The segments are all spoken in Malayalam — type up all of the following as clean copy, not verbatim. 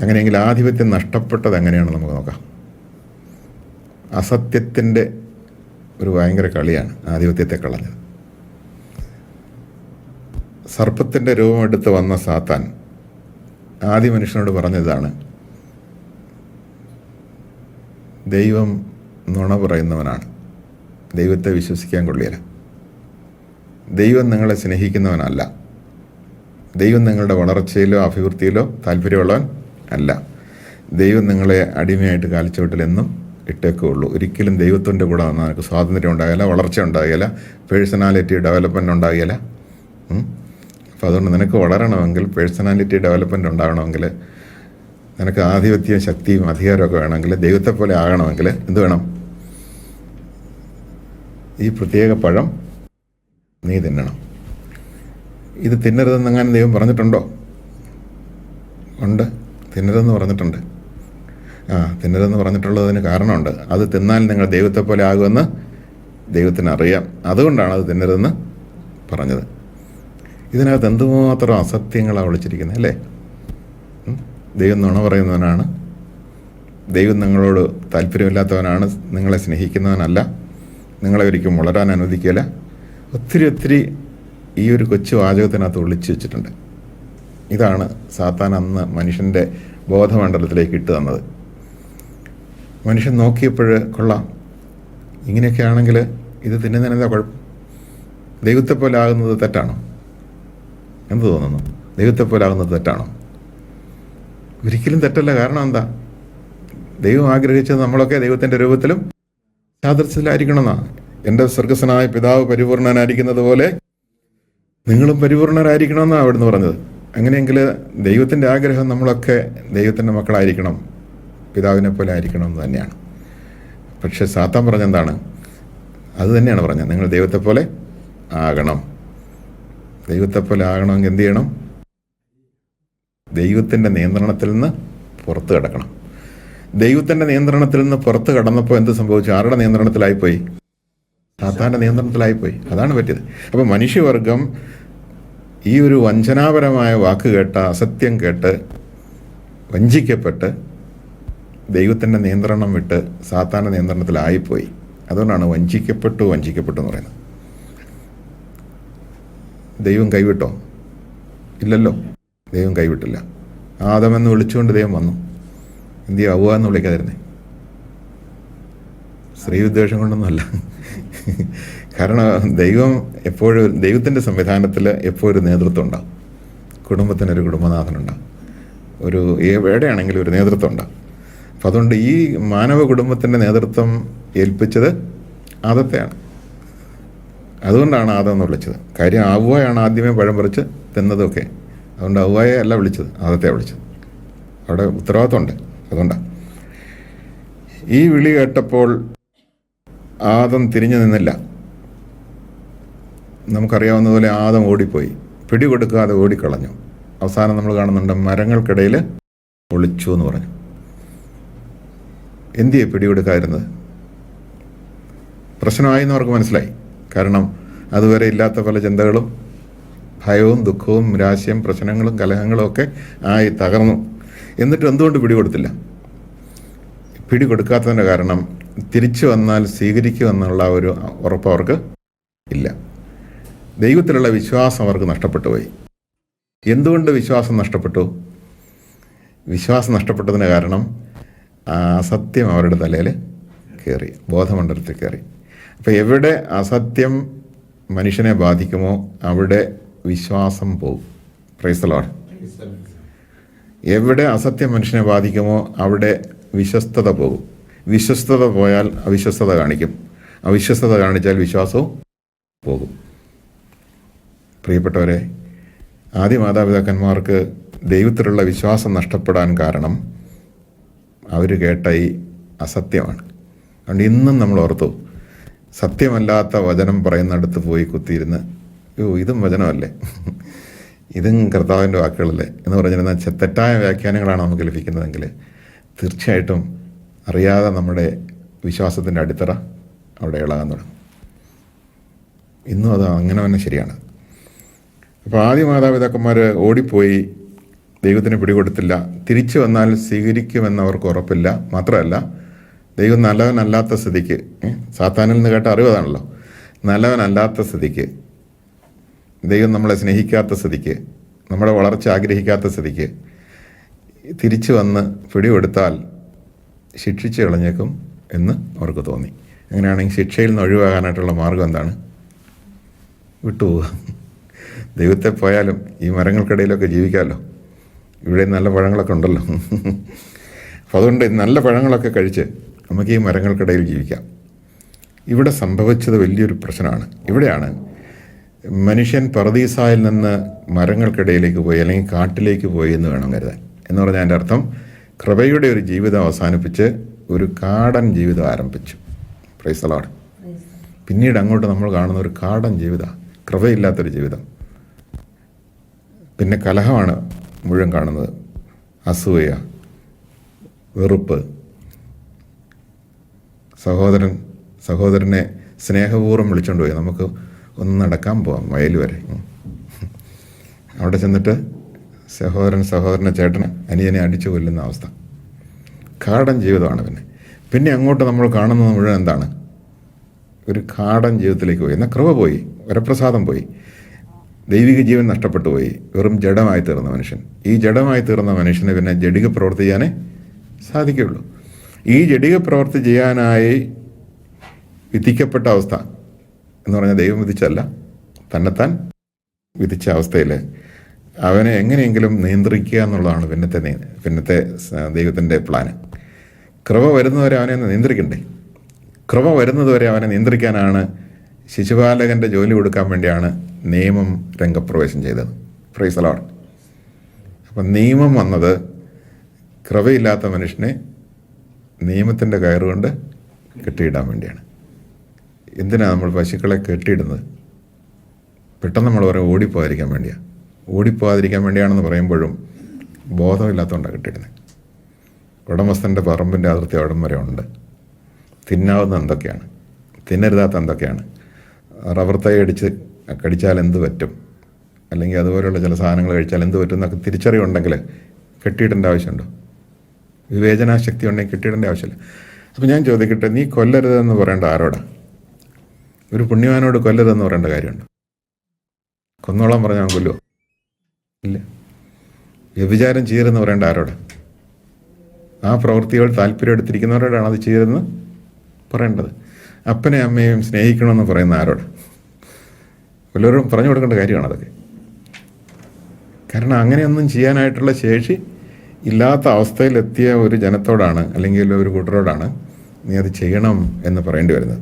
അങ്ങനെയെങ്കിൽ ആധിപത്യം നഷ്ടപ്പെട്ടത് എങ്ങനെയാണെന്ന് നമുക്ക് നോക്കാം. അസത്യത്തിൻ്റെ ഒരു ഭയങ്കര കളിയാണ് ആധിപത്യത്തെ കളഞ്ഞത്. സർപ്പത്തിൻ്റെ രൂപമെടുത്ത് വന്ന സാത്താൻ ആദ്യ മനുഷ്യനോട് പറഞ്ഞതാണ്, ദൈവം നുണ പറയുന്നവനാണ്, ദൈവത്തെ വിശ്വസിക്കാൻ കൊള്ളിയല്ല, ദൈവം നിങ്ങളെ സ്നേഹിക്കുന്നവനല്ല, ദൈവം നിങ്ങളുടെ വളർച്ചയിലോ അഭിവൃദ്ധിയിലോ താല്പര്യമുള്ളവൻ അല്ല, ദൈവം നിങ്ങളെ അടിമയായിട്ട് കാലിച്ചോട്ടിലെന്നും ഇട്ടേക്കുള്ളൂ, ഒരിക്കലും ദൈവത്തിൻ്റെ കൂടെ വന്നാൽ നിനക്ക് സ്വാതന്ത്ര്യം ഉണ്ടാകില്ല, വളർച്ച ഉണ്ടാകില്ല, പേഴ്സണാലിറ്റി ഡെവലപ്മെൻറ്റ് ഉണ്ടാകില്ല. അപ്പോൾ അതുകൊണ്ട് നിനക്ക് വളരണമെങ്കിൽ, പേഴ്സണാലിറ്റി ഡെവലപ്മെൻറ്റ് ഉണ്ടാകണമെങ്കിൽ, നിനക്ക് ആധിപത്യവും ശക്തിയും അധികാരമൊക്കെ വേണമെങ്കിൽ, ദൈവത്തെ പോലെ ആകണമെങ്കിൽ എന്ത് വേണം? ഈ പ്രത്യേക പഴം നീ തിന്നണം. ഇത് തിന്നരുതെന്നെങ്ങാനും ദൈവം പറഞ്ഞിട്ടുണ്ടോ? ഉണ്ട്, തിന്നരുതെന്ന് പറഞ്ഞിട്ടുണ്ട്. തിന്നരുതെന്ന് പറഞ്ഞിട്ടുള്ളതിന് കാരണമുണ്ട്. അത് തിന്നാൽ നിങ്ങൾ ദൈവത്തെ പോലെ ആകുമെന്ന് ദൈവത്തിന് അറിയാം, അതുകൊണ്ടാണ് അത് തിന്നരുതെന്ന് പറഞ്ഞത്. ഇതിനകത്ത് എന്തുമാത്രം അസത്യങ്ങളാണ് വിളിച്ചിരിക്കുന്നത് അല്ലേ? ദൈവം നുണ പറയുന്നവനാണ്, ദൈവം നിങ്ങളോട് താല്പര്യമില്ലാത്തവനാണ്, നിങ്ങളെ സ്നേഹിക്കുന്നവനല്ല, നിങ്ങളെ ഒരിക്കലും വളരാൻ അനുവദിക്കില്ല. ഒത്തിരി ഈ ഒരു കൊച്ചു വാചകത്തിനകത്ത് ഒളിച്ചു വെച്ചിട്ടുണ്ട്. ഇതാണ് സാത്താൻ അന്ന് മനുഷ്യൻ്റെ ബോധമണ്ഡലത്തിലേക്ക് ഇട്ട് തന്നത്. മനുഷ്യൻ നോക്കിയപ്പോൾ കൊള്ളാം, ഇങ്ങനെയൊക്കെ ആണെങ്കിൽ ഇത് തിന്നുന്നതിനെന്താ കുഴപ്പം? ദൈവത്തെ പോലെ ആകുന്നത് തെറ്റാണോ? എന്ത് തോന്നുന്നു? ദൈവത്തെ പോലെ ആകുന്നത് തെറ്റാണോ? ഒരിക്കലും തെറ്റല്ല. കാരണം എന്താ? ദൈവം ആഗ്രഹിച്ചത് നമ്മളൊക്കെ ദൈവത്തിൻ്റെ രൂപത്തിലും സാദൃശ്യത്തിലായിരിക്കണമെന്നാണ്. എൻ്റെ സ്വർഗസ്വനായ പിതാവ് പരിപൂർണനായിരിക്കുന്നത് പോലെ നിങ്ങളും പരിപൂർണരായിരിക്കണമെന്നാണ് അവിടുന്ന് പറഞ്ഞത്. അങ്ങനെയെങ്കിൽ ദൈവത്തിൻ്റെ ആഗ്രഹം നമ്മളൊക്കെ ദൈവത്തിൻ്റെ മക്കളായിരിക്കണം, പിതാവിനെ പോലെ ആയിരിക്കണം എന്ന് തന്നെയാണ്. പക്ഷെ സാത്താൻ പറഞ്ഞെന്താണ്? അത് തന്നെയാണ് പറഞ്ഞത്, നിങ്ങൾ ദൈവത്തെ പോലെ ആകണം. ദൈവത്തെ പോലെ ആകണമെങ്കിൽ എന്ത് ചെയ്യണം? ദൈവത്തിൻ്റെ നിയന്ത്രണത്തിൽ നിന്ന് പുറത്ത് കിടക്കണം. ദൈവത്തിൻ്റെ നിയന്ത്രണത്തിൽ നിന്ന് പുറത്ത് കടന്നപ്പോൾ എന്ത് സംഭവിച്ചു? ആരുടെ നിയന്ത്രണത്തിലായിപ്പോയി? സാത്താൻ്റെ നിയന്ത്രണത്തിലായിപ്പോയി. അതാണ് പറ്റിയത്. അപ്പോൾ മനുഷ്യവർഗം ഈ ഒരു വഞ്ചനാപരമായ വാക്ക് കേട്ട്, അസത്യം കേട്ട്, വഞ്ചിക്കപ്പെട്ട് ദൈവത്തിൻ്റെ നിയന്ത്രണം വിട്ട് സാത്താൻ്റെ നിയന്ത്രണത്തിലായിപ്പോയി. അതുകൊണ്ടാണ് വഞ്ചിക്കപ്പെട്ടു എന്ന് പറയുന്നത്. ദൈവം കൈവിട്ടോ? ഇല്ലല്ലോ, ദൈവം കൈവിട്ടില്ല. ആദമെന്ന് വിളിച്ചുകൊണ്ട് ദൈവം വന്നു. എന്ത് ചെയ്യും? അവ്വ എന്ന് വിളിക്കാതിരുന്നേ? സ്ത്രീവിദ്വേഷം കൊണ്ടൊന്നുമല്ല. കാരണം ദൈവം എപ്പോഴും, ദൈവത്തിൻ്റെ സംവിധാനത്തിൽ എപ്പോഴും ഒരു നേതൃത്വം ഉണ്ടാവും. കുടുംബത്തിനൊരു കുടുംബനാഥനുണ്ടാവും, ഒരു എവിടെയാണെങ്കിലും ഒരു നേതൃത്വം ഉണ്ടാവും. അപ്പം അതുകൊണ്ട് ഈ മാനവ കുടുംബത്തിൻ്റെ നേതൃത്വം ഏൽപ്പിച്ചത് ആദത്തെയാണ്. അതുകൊണ്ടാണ് ആദം എന്ന് വിളിച്ചത്. കാര്യം അവ്വയാണ് ആദ്യമേ പഴം പറിച്ച് തിന്നതൊക്കെ. അതുകൊണ്ട് അവ്വയെ അല്ല വിളിച്ചത്, ആദത്തെയാണ് വിളിച്ചത്. അവിടെ ഉത്തരവാദിത്വമുണ്ട്. അതുകൊണ്ടാണ് ഈ വിളി കേട്ടപ്പോൾ ആദം തിരിഞ്ഞു നിന്നില്ല. നമുക്കറിയാവുന്നതുപോലെ ആദം ഓടിപ്പോയി, പിടികൊടുക്കാതെ ഓടിക്കളഞ്ഞു. അവസാനം നമ്മൾ കാണുന്നുണ്ട്, മരങ്ങൾക്കിടയിൽ ഒളിച്ചു എന്ന് പറഞ്ഞു. എന്തിയെ പിടികൊടുക്കാതിരുന്നത്? പ്രശ്നമായി എന്ന് അവർക്ക് മനസ്സിലായി. കാരണം അതുവരെ ഇല്ലാത്ത പല ചിന്തകളും, ഭയവും ദുഃഖവും നിരാശയും പ്രശ്നങ്ങളും കലഹങ്ങളും ഒക്കെ ആയി തകർന്നു. എന്നിട്ട് എന്തുകൊണ്ട് പിടികൊടുത്തില്ല? പിടികൊടുക്കാത്തതിൻ്റെ കാരണം തിരിച്ചു വന്നാൽ സ്വീകരിക്കുമെന്നുള്ള ഒരു ഉറപ്പ് അവർക്ക് ഇല്ല. ദൈവത്തിലുള്ള വിശ്വാസം അവർക്ക് നഷ്ടപ്പെട്ടു പോയി. എന്തുകൊണ്ട് വിശ്വാസം നഷ്ടപ്പെട്ടു? വിശ്വാസം നഷ്ടപ്പെട്ടതിന് കാരണം അസത്യം അവരുടെ തലയിൽ കയറി, ബോധമണ്ഡലത്തിൽ കയറി. അപ്പോൾ എവിടെ അസത്യം മനുഷ്യനെ ബാധിക്കുമോ അവിടെ വിശ്വാസം പോകും. Praise the Lord. എവിടെ അസത്യം മനുഷ്യനെ ബാധിക്കുമോ അവിടെ വിശ്വസ്തത പോകും. വിശ്വസ്തത പോയാൽ അവിശ്വസ്തത കാണിക്കും, അവിശ്വസ്തത കാണിച്ചാൽ വിശ്വാസവും പോകും. പ്രിയപ്പെട്ടവരെ, ആദ്യ മാതാപിതാക്കന്മാർക്ക് ദൈവത്തിലുള്ള വിശ്വാസം നഷ്ടപ്പെടാൻ കാരണം അവർ കേട്ട ഈ അസത്യമാണ്. അതുകൊണ്ട് ഇന്നും നമ്മൾ ഓർത്തു, സത്യമല്ലാത്ത വചനം പറയുന്നിടത്ത് പോയി കുത്തിയിരുന്ന് ഇതും വചനമല്ലേ, ഇതും കർത്താവിൻ്റെ വാക്കുകളല്ലേ എന്ന് പറഞ്ഞിരുന്ന തെറ്റായ വ്യാഖ്യാനങ്ങളാണ് നമുക്ക് ലഭിക്കുന്നതെങ്കിൽ തീർച്ചയായിട്ടും അറിയാതെ നമ്മുടെ വിശ്വാസത്തിൻ്റെ അടിത്തറ അവിടെ ഇളകാൻ തുടങ്ങും. ഇന്നും അത് അങ്ങനെ തന്നെ ശരിയാണ്. അപ്പോൾ ആദ്യ മാതാപിതാക്കന്മാർ ഓടിപ്പോയി ദൈവത്തിന് പിടികൊടുത്തില്ല. തിരിച്ചു വന്നാൽ സ്വീകരിക്കുമെന്നവർക്ക് ഉറപ്പില്ല. മാത്രമല്ല, ദൈവം നല്ലവനല്ലാത്ത സ്ഥിതിക്ക്, സാത്താനിൽ നിന്ന് കേട്ട അറിവതാണല്ലോ, നല്ലവനല്ലാത്ത സ്ഥിതിക്ക്, ദൈവം നമ്മളെ സ്നേഹിക്കാത്ത സ്ഥിതിക്ക്, നമ്മുടെ വളർച്ച ആഗ്രഹിക്കാത്ത സ്ഥിതിക്ക് തിരിച്ചു വന്ന് പിടികൊടുത്താൽ ശിക്ഷിച്ച് കളഞ്ഞേക്കും എന്ന് അവർക്ക് തോന്നി. അങ്ങനെയാണെങ്കിൽ ശിക്ഷയിൽ നിന്ന് ഒഴിവാകാനായിട്ടുള്ള മാർഗം എന്താണ്? വിട്ടുപോവുക. ദൈവത്തെ പോയാലും ഈ മരങ്ങൾക്കിടയിലൊക്കെ ജീവിക്കാമല്ലോ. ഇവിടെ നല്ല പഴങ്ങളൊക്കെ ഉണ്ടല്ലോ. അപ്പം അതുകൊണ്ട് നല്ല പഴങ്ങളൊക്കെ കഴിച്ച് നമുക്ക് ഈ മരങ്ങൾക്കിടയിൽ ജീവിക്കാം. ഇവിടെ സംഭവിച്ചത് വലിയൊരു പ്രശ്നമാണ്. ഇവിടെയാണ് മനുഷ്യൻ പറുദീസായിൽ നിന്ന് മരങ്ങൾക്കിടയിലേക്ക് പോയി, അല്ലെങ്കിൽ കാട്ടിലേക്ക് പോയി എന്ന് വേണം കരുതാൻ. എന്ന് പറഞ്ഞാൽ എൻ്റെ അർത്ഥം, കൃപയുടെ ഒരു ജീവിതം അവസാനിപ്പിച്ച് ഒരു കാടൻ ജീവിതം ആരംഭിച്ചു. Praise the Lord. പിന്നീട് അങ്ങോട്ട് നമ്മൾ കാണുന്ന ഒരു കാടൻ ജീവിതം, കൃപയില്ലാത്തൊരു ജീവിതം. പിന്നെ കലഹമാണ് മുഴുവൻ കാണുന്നത്. അസൂയ, വെറുപ്പ്, സഹോദരനെ സ്നേഹപൂർവ്വം വിളിച്ചുകൊണ്ട് പോയി, നമുക്ക് ഒന്ന് നടക്കാൻ പോവാം വയൽ വരെ. അവിടെ ചെന്നിട്ട് സഹോദരനെ ചേട്ടനെ അനിയനെ അടിച്ചു കൊല്ലുന്ന അവസ്ഥ. കാടൻ ജീവിതമാണ്. പിന്നെ അങ്ങോട്ട് നമ്മൾ കാണുന്നത് മുഴുവൻ എന്താണ്? ഒരു കാടൻ ജീവിതത്തിലേക്ക് പോയി. എന്നാൽ കൃപ പോയി, വരപ്രസാദം പോയി, ദൈവിക ജീവൻ നഷ്ടപ്പെട്ടു പോയി. വെറും ജഡമായി തീർന്ന മനുഷ്യൻ. ഈ ജഡമായി തീർന്ന മനുഷ്യന് പിന്നെ ജഡിക പ്രവൃത്തി ചെയ്യാനേ സാധിക്കുകയുള്ളൂ. ഈ ജഡിക പ്രവൃത്തി ചെയ്യാനായി വിധിക്കപ്പെട്ട അവസ്ഥ എന്ന് പറഞ്ഞാൽ ദൈവം വിധിച്ചല്ല, തന്നെത്താൻ വിധിച്ച അവസ്ഥയിൽ അവനെ എങ്ങനെയെങ്കിലും നിയന്ത്രിക്കുക എന്നുള്ളതാണ് പിന്നത്തെ ദൈവത്തിൻ്റെ പ്ലാന്. കൃപ വരുന്നതുവരെ അവനെ നിയന്ത്രിക്കണ്ടേ? കൃപ വരുന്നതുവരെ അവനെ നിയന്ത്രിക്കാനാണ് ശിശുപാലകൻ്റെ ജോലി കൊടുക്കാൻ വേണ്ടിയാണ് നിയമം രംഗപ്രവേശം ചെയ്തത്. Praise the Lord. അപ്പം നിയമം വന്നത് കൃപയില്ലാത്ത മനുഷ്യനെ നിയമത്തിൻ്റെ കയറുകൊണ്ട് കെട്ടിയിടാൻ വേണ്ടിയാണ്. എന്തിനാണ് നമ്മൾ പശുക്കളെ കെട്ടിയിടുന്നത്? പെട്ടെന്ന് നമ്മൾ പറയും ഓടിപ്പോകാതിരിക്കാൻ വേണ്ടിയാണ്. ഓടിപ്പോകാതിരിക്കാൻ വേണ്ടിയാണെന്ന് പറയുമ്പോഴും ബോധമില്ലാത്തതുകൊണ്ടാണ് കെട്ടിയിടുന്നത്. ഉടമസ്ഥൻ്റെ പറമ്പിൻ്റെ അതിർത്തി അവിടം വരെ ഉണ്ട്. തിന്നാവുന്ന എന്തൊക്കെയാണ്, തിന്നരുതാത്ത എന്തൊക്കെയാണ്, റബ്ബർ തൈ കടിച്ചാൽ എന്ത് പറ്റും, അല്ലെങ്കിൽ അതുപോലെയുള്ള ചില സാധനങ്ങൾ കഴിച്ചാൽ എന്ത് പറ്റും എന്നൊക്കെ തിരിച്ചറിവുണ്ടെങ്കിൽ കെട്ടിയിടേണ്ട ആവശ്യമുണ്ടോ? വിവേചനാശക്തി ഉണ്ടെങ്കിൽ കെട്ടിയിടേണ്ട ആവശ്യമില്ല. അപ്പം ഞാൻ ചോദിക്കട്ടെ, നീ കൊല്ലരുതെന്ന് പറയേണ്ട ആരോടാ? ഒരു പുണ്യവാനോട് കൊല്ലരുതെന്ന് പറയേണ്ട കാര്യമുണ്ടോ? കൊന്നോളാൻ പറഞ്ഞാൽ അവൻ കൊല്ലുമോ? ഇല്ല. വ്യഭിചാരം ചെയ്യരുതെന്ന് പറയേണ്ട ആരോടാ? ആ പ്രവൃത്തികൾ താല്പര്യം എടുത്തിരിക്കുന്നവരോടാണ് അത് ചെയ്യരുതെന്ന് പറയേണ്ടത്. അപ്പനെ അമ്മയും സ്നേഹിക്കണമെന്ന് പറയുന്ന ആരോട്? വല്ലവരും പറഞ്ഞു കൊടുക്കേണ്ട കാര്യമാണ് അതൊക്കെ. കാരണം അങ്ങനെയൊന്നും ചെയ്യാനായിട്ടുള്ള ശേഷി ഇല്ലാത്ത അവസ്ഥയിലെത്തിയ ഒരു ജനത്തോടാണ്, അല്ലെങ്കിൽ ഒരു കൂട്ടരോടാണ് നീ അത് ചെയ്യണം എന്ന് പറയേണ്ടി വരുന്നത്.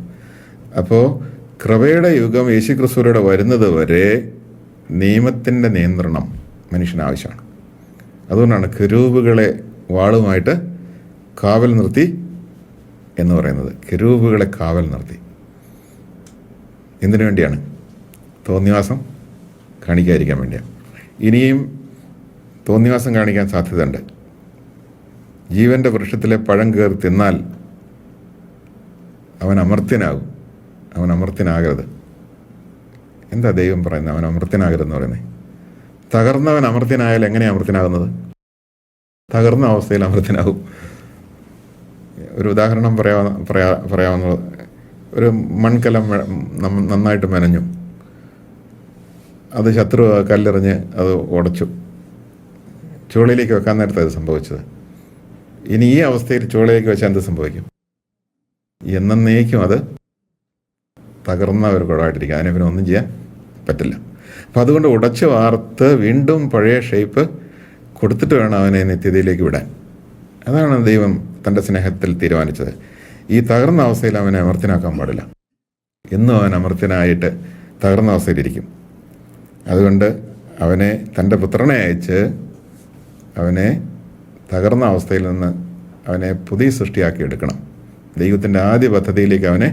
അപ്പോൾ കൃപയുടെ യുഗം യേശുക്രിസ്തുവിലൂടെ വരുന്നത് വരെ നിയമത്തിൻ്റെ നിയന്ത്രണം മനുഷ്യന് ആവശ്യമാണ്. അതുകൊണ്ടാണ് കെരൂബുകളെ വാളുമായിട്ട് കാവൽ നിർത്തി എന്ന് പറയുന്നത്. കെരൂബുകളെ കാവൽ നിർത്തി. എന്തിനു വേണ്ടിയാണ്? തോന്നിവാസം കാണിക്കാതിരിക്കാൻ വേണ്ടിയാണ്. ഇനിയും തോന്നിവാസം കാണിക്കാൻ സാധ്യതയുണ്ട്. ജീവൻ്റെ വൃക്ഷത്തിലെ പഴം കയറി തിന്നാൽ അവൻ അമർത്യനാകും. അവൻ അമർത്യനാകരുത്. എന്താ ദൈവം പറയുന്നത്? അവൻ അമർത്യനാകരുതെന്ന് പറയുന്നത്. തകർന്നവൻ അമർത്യനായാൽ എങ്ങനെയാണ് അമർത്യനാകുന്നത്? തകർന്ന അവസ്ഥയിൽ അമർത്യനാകും. ഒരു ഉദാഹരണം പറയാവുന്നത്, ഒരു മൺകലം നന്നായിട്ട് മെനഞ്ഞു, അത് ശത്രു കല്ലെറിഞ്ഞ് അത് ഉടച്ചു. ചൂളയിലേക്ക് വെക്കാൻ നേരത്തെ അത് സംഭവിച്ചത്. ഇനി ഈ അവസ്ഥയിൽ ചൂളയിലേക്ക് വെച്ചാൽ എന്ത് സംഭവിക്കും? എന്നേക്കും അത് തകർന്ന ഒരു കുഴമായിട്ടിരിക്കും. അതിനെ പിന്നെ ഒന്നും ചെയ്യാൻ പറ്റില്ല. അപ്പം അതുകൊണ്ട് ഉടച്ച് വാർത്ത് വീണ്ടും പഴയ ഷേപ്പ് കൊടുത്തിട്ട് വേണം അവനെ നിത്യതയിലേക്ക് വിടാൻ. അതാണ് ദൈവം തൻ്റെ സ്നേഹത്തിൽ തീരുമാനിച്ചത്. ഈ തകർന്ന അവസ്ഥയിൽ അവനെ അമർത്യനാക്കാൻ പാടില്ല. എന്നും അവൻ അമർത്യനായിട്ട് തകർന്ന അവസ്ഥയിലിരിക്കും. അതുകൊണ്ട് അവനെ തൻ്റെ പുത്രനെ അയച്ച് അവനെ തകർന്ന അവസ്ഥയിൽ നിന്ന് അവനെ പുതിയ സൃഷ്ടിയാക്കി എടുക്കണം. ദൈവത്തിൻ്റെ ആദ്യ പദ്ധതിയിലേക്ക് അവനെ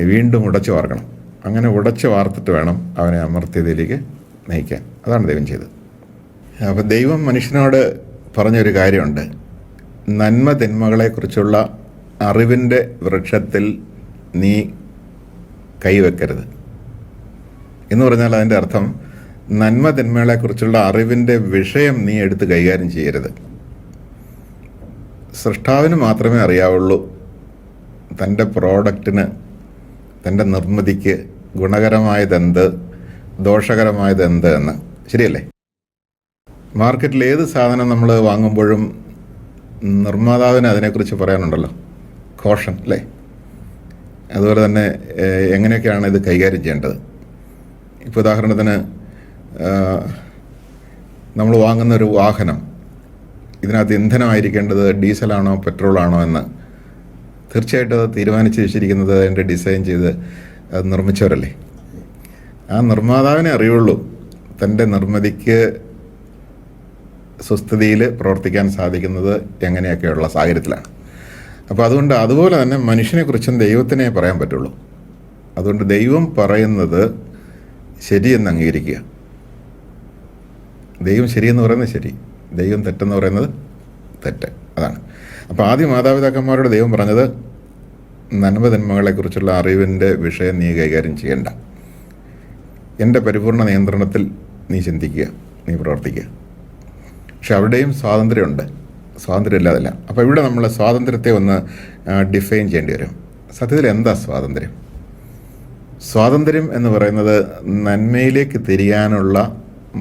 വീണ്ടും ഉടച്ചു വാർക്കണം. അങ്ങനെ ഉടച്ചു വാർത്തിട്ട് വേണം അവനെ അമർത്യതയിലേക്ക് നയിക്കാൻ. അതാണ് ദൈവം ചെയ്തത്. അപ്പോൾ ദൈവം മനുഷ്യനോട് പറഞ്ഞൊരു കാര്യമുണ്ട്, നന്മ തിന്മകളെക്കുറിച്ചുള്ള അറിവിൻ്റെ വൃക്ഷത്തിൽ നീ കൈവെക്കരുത് എന്ന് പറഞ്ഞാൽ അതിൻ്റെ അർത്ഥം നന്മ തിന്മകളെക്കുറിച്ചുള്ള അറിവിൻ്റെ വിഷയം നീ എടുത്ത് കൈകാര്യം ചെയ്യരുത്. സൃഷ്ടാവിന് മാത്രമേ അറിയാവുള്ളൂ തൻ്റെ പ്രോഡക്റ്റിന്, തൻ്റെ നിർമ്മിതിക്ക് ഗുണകരമായതെന്ത്, ദോഷകരമായതെന്ത് എന്ന്. ശരിയല്ലേ? മാർക്കറ്റിൽ ഏത് സാധനം നമ്മൾ വാങ്ങുമ്പോഴും നിർമ്മാതാവിന് അതിനെക്കുറിച്ച് പറയാനുണ്ടല്ലോ, കോഷൻ അല്ലേ? അതുപോലെ തന്നെ എങ്ങനെയൊക്കെയാണ് ഇത് കൈകാര്യം ചെയ്യേണ്ടത്. ഇപ്പോൾ ഉദാഹരണത്തിന് നമ്മൾ വാങ്ങുന്നൊരു വാഹനം, ഇതിനകത്ത് ഇന്ധനമായിരിക്കേണ്ടത് ഡീസലാണോ പെട്രോളാണോ എന്ന് തീർച്ചയായിട്ടും അത് തീരുമാനിച്ച് വെച്ചിരിക്കുന്നത് അതിൻ്റെ ഡിസൈൻ ചെയ്ത് അത് നിർമ്മിച്ചവരല്ലേ. ആ നിർമ്മാതാവിനെ അറിയുള്ളൂ തൻ്റെ നിർമ്മിതിക്ക് സുസ്ഥിതിയിൽ പ്രവർത്തിക്കാൻ സാധിക്കുന്നത് എങ്ങനെയൊക്കെയുള്ള സാഹചര്യത്തിലാണ്. അപ്പോൾ അതുകൊണ്ട് അതുപോലെ തന്നെ മനുഷ്യനെക്കുറിച്ചും ദൈവത്തിനെ പറയാൻ പറ്റുള്ളൂ. അതുകൊണ്ട് ദൈവം പറയുന്നത് ശരിയെന്ന് അംഗീകരിക്കുക. ദൈവം ശരിയെന്ന് പറയുന്നത് ശരി, ദൈവം തെറ്റെന്ന് പറയുന്നത് തെറ്റ്. അതാണ്. അപ്പോൾ ആദ്യം മാതാപിതാക്കന്മാരോട് ദൈവം പറഞ്ഞത് നന്മ തിന്മകളെക്കുറിച്ചുള്ള അറിവിൻ്റെ വിഷയം നീ കൈകാര്യം ചെയ്യണ്ട, എൻ്റെ പരിപൂർണ നിയന്ത്രണത്തിൽ നീ ചിന്തിക്കുക, നീ പ്രവർത്തിക്കുക. പക്ഷെ അവിടെയും സ്വാതന്ത്ര്യമുണ്ട്, സ്വാതന്ത്ര്യം ഇല്ലാതല്ല. അപ്പോൾ ഇവിടെ നമ്മൾ സ്വാതന്ത്ര്യത്തെ ഒന്ന് ഡിഫൈൻ ചെയ്യേണ്ടി വരും. സത്യത്തിൽ എന്താ സ്വാതന്ത്ര്യം? സ്വാതന്ത്ര്യം എന്ന് പറയുന്നത് നന്മയിലേക്ക് തിരിയാനുള്ള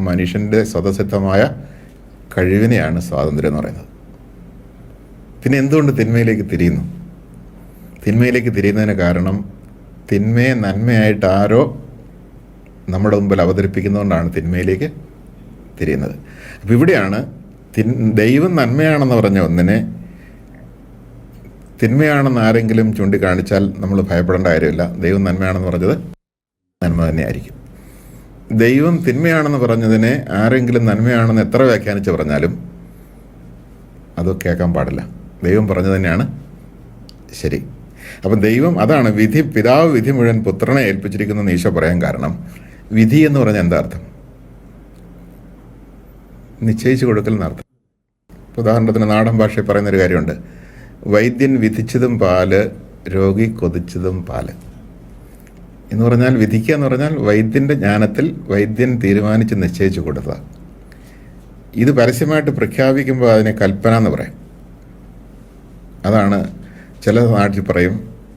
മനുഷ്യൻ്റെ സ്വതസിദ്ധമായ കഴിവിനെയാണ് സ്വാതന്ത്ര്യം എന്ന് പറയുന്നത്. പിന്നെ എന്തുകൊണ്ട് തിന്മയിലേക്ക് തിരിയുന്നു? തിന്മയിലേക്ക് തിരിയുന്നതിന് കാരണം തിന്മയെ നന്മയായിട്ട് ആരോ നമ്മുടെ മുമ്പിൽ അവതരിപ്പിക്കുന്നതുകൊണ്ടാണ് തിന്മയിലേക്ക് തിരിയുന്നത്. അപ്പോൾ ഇവിടെയാണ് ദൈവം നന്മയാണെന്ന് പറഞ്ഞ ഒന്നിനെ തിന്മയാണെന്ന് ആരെങ്കിലും ചൂണ്ടിക്കാണിച്ചാൽ നമ്മൾ ഭയപ്പെടേണ്ട കാര്യമില്ല. ദൈവം നന്മയാണെന്ന് പറഞ്ഞത് നന്മ തന്നെയായിരിക്കും. ദൈവം തിന്മയാണെന്ന് പറഞ്ഞതിനെ ആരെങ്കിലും നന്മയാണെന്ന് എത്ര വ്യാഖ്യാനിച്ച് പറഞ്ഞാലും അത് കേൾക്കാൻ പാടില്ല. ദൈവം പറഞ്ഞു തന്നെയാണ് ശരി. അപ്പം ദൈവം, അതാണ് വിധി, പിതാവ് വിധി മുഴുവൻ പുത്രനെ ഏൽപ്പിച്ചിരിക്കുന്നു ഈശോ പറയാൻ കാരണം. വിധി എന്ന് പറഞ്ഞാൽ എന്താ അർത്ഥം? നിശ്ചയിച്ചു കൊടുക്കൽ എന്നർത്ഥം. ഉദാഹരണത്തിന് നാടൻ ഭാഷയിൽ പറയുന്നൊരു കാര്യമുണ്ട്, വൈദ്യൻ വിധിച്ചതും പാല്, രോഗി കൊതിച്ചതും പാല് എന്ന് പറഞ്ഞാൽ, വിധിക്കുക എന്ന് പറഞ്ഞാൽ വൈദ്യൻ്റെ ജ്ഞാനത്തിൽ വൈദ്യൻ തീരുമാനിച്ച് നിശ്ചയിച്ചു കൊടുത്തത്. ഇത് പരസ്യമായിട്ട് പ്രഖ്യാപിക്കുമ്പോൾ അതിനെ കൽപ്പന എന്ന് പറയും. അതാണ് ചില നാട്ടിൽ പറയും